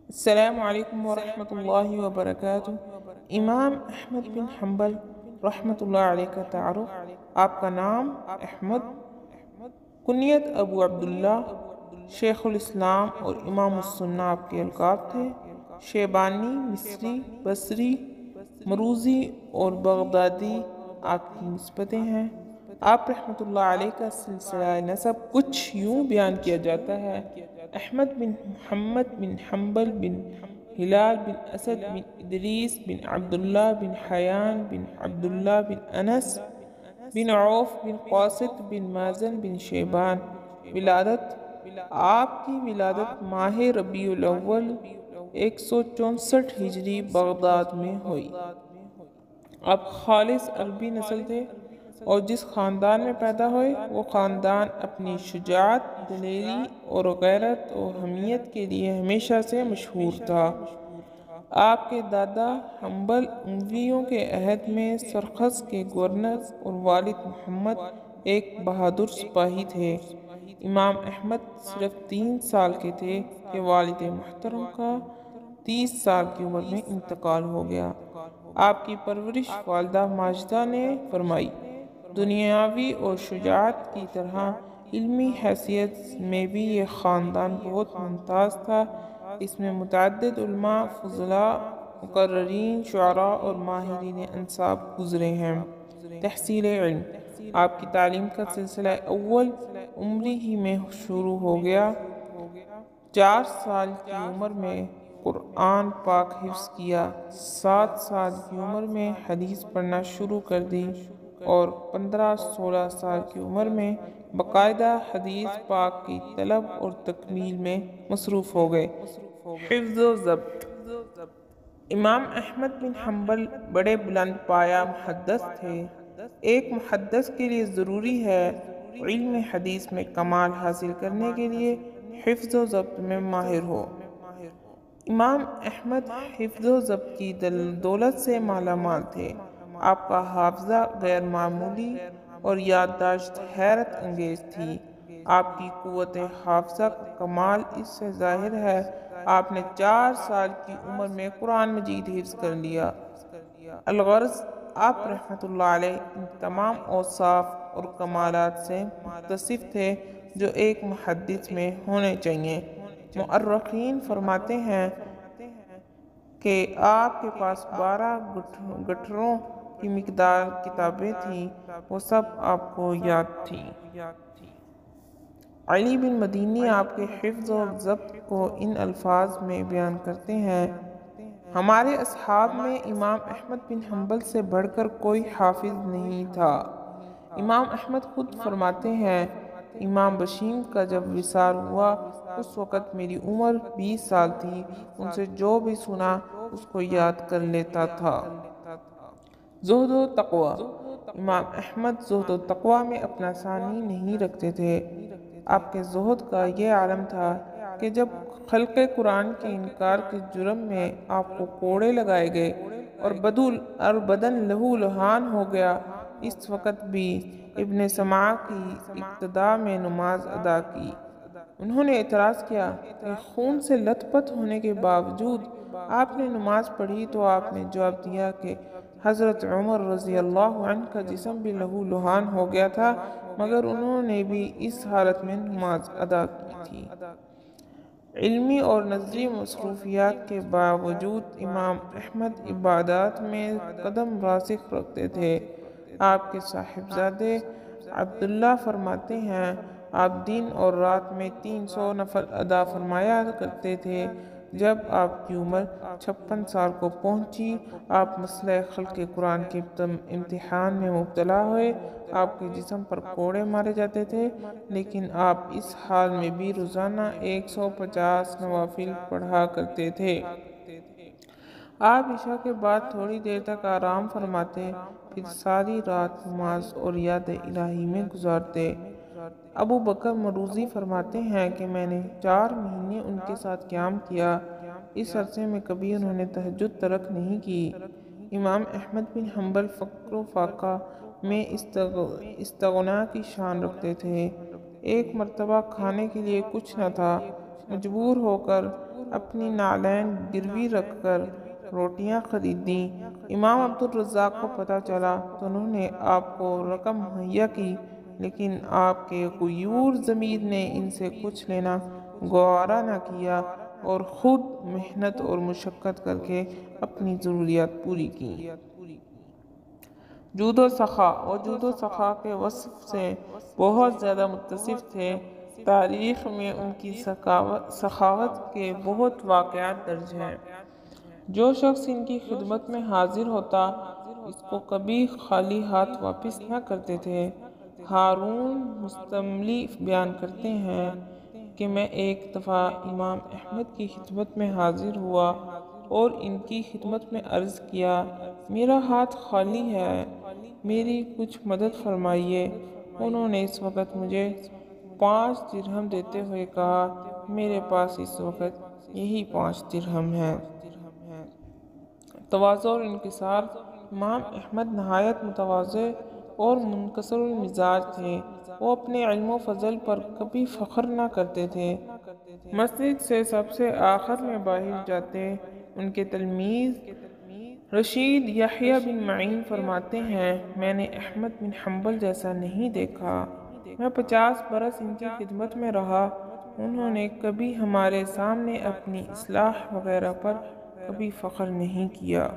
السلام علیکم ورحمۃ اللہ وبرکاتہ۔ امام احمد بن حنبل رحمۃ اللہ علیہ کا تعارف۔ آپ کا نام احمد، کنیت ابو عبداللہ، شیخ الاسلام اور امام السنہ آپ کے القاب تھے۔ شیبانی، مصری، بصری، مروزی اور بغدادی آپ کی نسبتیں ہیں۔ آپ رحمۃ اللہ علیہ کا سلسلہ نسب کچھ یوں بیان کیا جاتا ہے: احمد بن محمد بن حنبل بن ہلال بن اسد بن ادریس بن عبداللہ بن حیان بن عبداللہ بن انس بن عوف بن قاسط بن مازن بن شیبان۔ ولادت: آپ کی ولادت ماہ ربیع الاول 164 ہجری بغداد میں ہوئی۔ آپ خالص عربی نسل تھے اور جس خاندان میں پیدا ہوئے وہ خاندان اپنی شجاعت، دلیری اور غیرت و حمیت کے لیے ہمیشہ سے مشہور تھا۔ آپ کے دادا حنبل امویوں کے عہد میں سرخس کے گورنر اور والد محمد ایک بہادر سپاہی تھے۔ امام احمد صرف 3 سال کے تھے کہ والد محترم کا 30 سال کی عمر میں انتقال ہو گیا۔ آپ کی پرورش والدہ ماجدہ نے فرمائی۔ دنیاوی اور شجاعت کی طرح علمی حیثیت میں بھی یہ خاندان بہت ممتاز تھا۔ اس میں متعدد علماء، فضلاء، مقررین، شعراء اور ماہرین انساب گزرے ہیں۔ تحصیل علم: آپ کی تعلیم کا سلسلہ اول عمری ہی میں شروع ہو گیا۔ 4 سال کی عمر میں قرآن پاک حفظ کیا، 7 سال کی عمر میں حدیث پڑھنا شروع کر دی اور 15-16 سال کی عمر میں باقاعدہ حدیث پاک کی طلب اور تکمیل میں مصروف ہو گئے۔ حفظ و ضبط: امام احمد بن حنبل بڑے بلند پایہ محدث تھے۔ ایک محدث کے لیے ضروری ہے علم حدیث میں کمال حاصل کرنے کے لیے حفظ و ضبط میں ماہر ہو۔ امام احمد حفظ و ضبط کی دولت سے مالا مال تھے۔ آپ کا حافظہ غیر معمولی اور یادداشت حیرت انگیز تھی۔ آپ کی قوت حافظہ کا کمال اس سے ظاہر ہے آپ نے 4 سال کی عمر میں قرآن مجید حفظ کر لیا۔ الغرض آپ رحمۃ اللہ علیہ ان تمام اوصاف اور کمالات سے متصف تھے جو ایک محدث میں ہونے چاہیے۔ مؤرخین فرماتے ہیں کہ آپ کے پاس 12 گٹھروں کی مقدار کتابیں تھیں، وہ سب آپ کو یاد تھیں۔ علی بن مدینی آپ کے حفظ و ضبط کو ان الفاظ میں بیان کرتے ہیں: ہمارے اصحاب میں امام احمد بن حنبل سے بڑھ کر کوئی حافظ نہیں تھا۔ امام احمد خود فرماتے ہیں: امام بشیم کا جب وصال ہوا اس وقت میری عمر 20 سال تھی، ان سے جو بھی سنا اس کو یاد کر لیتا تھا۔ زہد و تقوی: امام احمد زہد و تقوی میں اپنا ثانی نہیں رکھتے تھے۔ آپ کے زہد کا یہ عالم تھا کہ جب خلق قرآن کے انکار کے جرم میں آپ کو کوڑے لگائے گئے اور بدن لہو لہان ہو گیا، اس وقت بھی ابن سمعہ کی اقتداء میں نماز ادا کی۔ انہوں نے اعتراض کیا کہ خون سے لت پت ہونے کے باوجود آپ نے نماز پڑھی، تو آپ نے جواب دیا کہ حضرت عمر رضی اللہ عنہ کا جسم بھی لہو لہان ہو گیا تھا مگر انہوں نے بھی اس حالت میں نماز ادا کی تھی۔ علمی اور نظری مصروفیات کے باوجود امام احمد عبادات میں قدم راسخ رکھتے تھے۔ آپ کے صاحبزادے عبداللہ فرماتے ہیں: آپ دن اور رات میں 300 نفل ادا فرمایا کرتے تھے۔ جب آپ کی عمر 56 سال کو پہنچی، آپ مسئلہ خلق قرآن کے امتحان میں مبتلا ہوئے۔ آپ کے جسم پر کوڑے مارے جاتے تھے لیکن آپ اس حال میں بھی روزانہ 150 نوافل پڑھا کرتے تھے۔ آپ عشاء کے بعد تھوڑی دیر تک آرام فرماتے، پھر ساری رات نماز اور یاد الہی میں گزارتے۔ ابو بکر مروزی فرماتے ہیں کہ میں نے 4 مہینے ان کے ساتھ قیام کیا، اس عرصے میں کبھی انہوں نے تہجد ترک نہیں کی۔ امام احمد بن حنبل فقر و فاقہ میں استغنا کی شان رکھتے تھے۔ ایک مرتبہ کھانے کے لیے کچھ نہ تھا، مجبور ہو کر اپنی نالین گروی رکھ کر روٹیاں خریدیں۔ امام عبدالرزاق کو پتہ چلا تو انہوں نے آپ کو رقم مہیا کی، لیکن آپ کے غیور ضمیر نے ان سے کچھ لینا گوارا نہ کیا اور خود محنت اور مشقت کر کے اپنی ضروریات پوری کیں۔ جود و سخا اور جود و سخا کے وصف سے بہت زیادہ متصف تھے۔ تاریخ میں ان کی سخاوت کے بہت واقعات درج ہیں۔ جو شخص ان کی خدمت میں حاضر ہوتا اس کو کبھی خالی ہاتھ واپس نہ کرتے تھے۔ ہارون مستملی بیان کرتے ہیں کہ میں ایک دفعہ امام احمد کی خدمت میں حاضر ہوا اور ان کی خدمت میں عرض کیا، میرا ہاتھ خالی ہے، میری کچھ مدد فرمائیے۔ انہوں نے اس وقت مجھے 5 درہم دیتے ہوئے کہا، میرے پاس اس وقت یہی 5 درہم ہیں۔ تواضع اور انکسار۔ امام احمد نہایت متواضع اور منکسر المزاج تھے۔ وہ اپنے علم و فضل پر کبھی فخر نہ کرتے تھے۔ مسجد سے سب سے آخر میں باہر جاتے ان کے تلمیذ رشید یحییٰ بن معین فرماتے ہیں، میں نے احمد بن حنبل جیسا نہیں دیکھا۔ میں 50 برس ان کی خدمت میں رہا، انہوں نے کبھی ہمارے سامنے اپنی اصلاح وغیرہ پر کبھی فخر نہیں کیا۔